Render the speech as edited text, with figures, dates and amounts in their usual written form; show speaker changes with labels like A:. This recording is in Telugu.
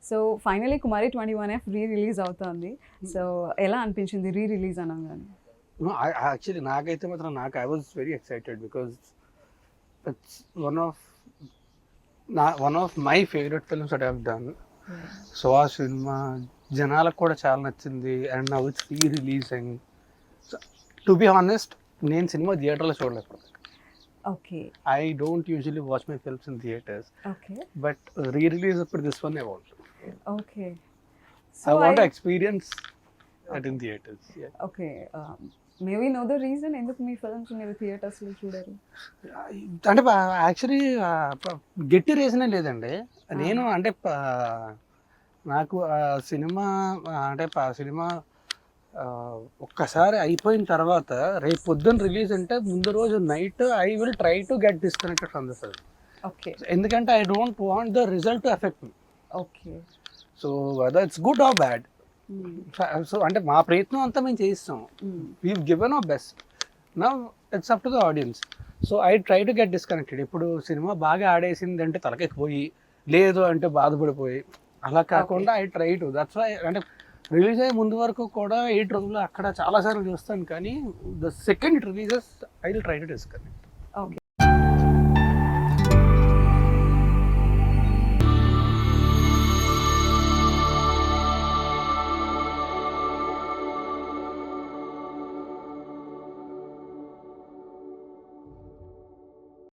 A: సో ఫైనలీ కుమారి 21F రిలీజ్ అవుతుంది. సో ఎలా అనిపించింది రిలీజ్ అనగానే?
B: యాక్చువల్లీ నాకైతే మాత్రం I was very excited because it's one of my favourite films that I have done. So ఆ సినిమా జనాలకు కూడా చాలా నచ్చింది and now it's releasing. To be honest, నేను సినిమా థియేటర్లో చూడలేదు.
A: Okay.
B: I don't usually watch my films in theaters.
A: Okay.
B: But re-release for this one I want.
A: Okay.
B: I want to experience it in theaters. Yeah.
A: Okay. May we know the reason ఎందుకు మీ ఫిల్మ్స్ మీరు థియేటర్స్లో చూడరు?
B: అంటే యాక్చువల్లీ గట్టి రీజనే లేదండి. నేను అంటే నాకు సినిమా అంటే సినిమా ఒక్కసారి అయిపోయిన తర్వాత రేపు పొద్దున్న రిలీజ్ అంటే ముందు రోజు night I will try to get disconnected from the film.
A: Okay.
B: ఎందుకంటే I don't want the result to effect me.
A: Okay.
B: So whether it's good or bad, so అంటే మా ప్రయత్నం అంతా మేము చేయిస్తాం. We given our best. Now it's up to the audience. So I try to get disconnected. ఇప్పుడు సినిమా బాగా ఆడేసింది అంటే తలకెక్కిపోయి, లేదు అంటే బాధపడిపోయి, అలా కాకుండా I try to. That's why అంటే రిలీజ్ అయ్యే ముందు వరకు కూడా 8 రోజులు అక్కడ చాలాసార్లు చూస్తాను, కానీ the second it releases I will try to disconnect.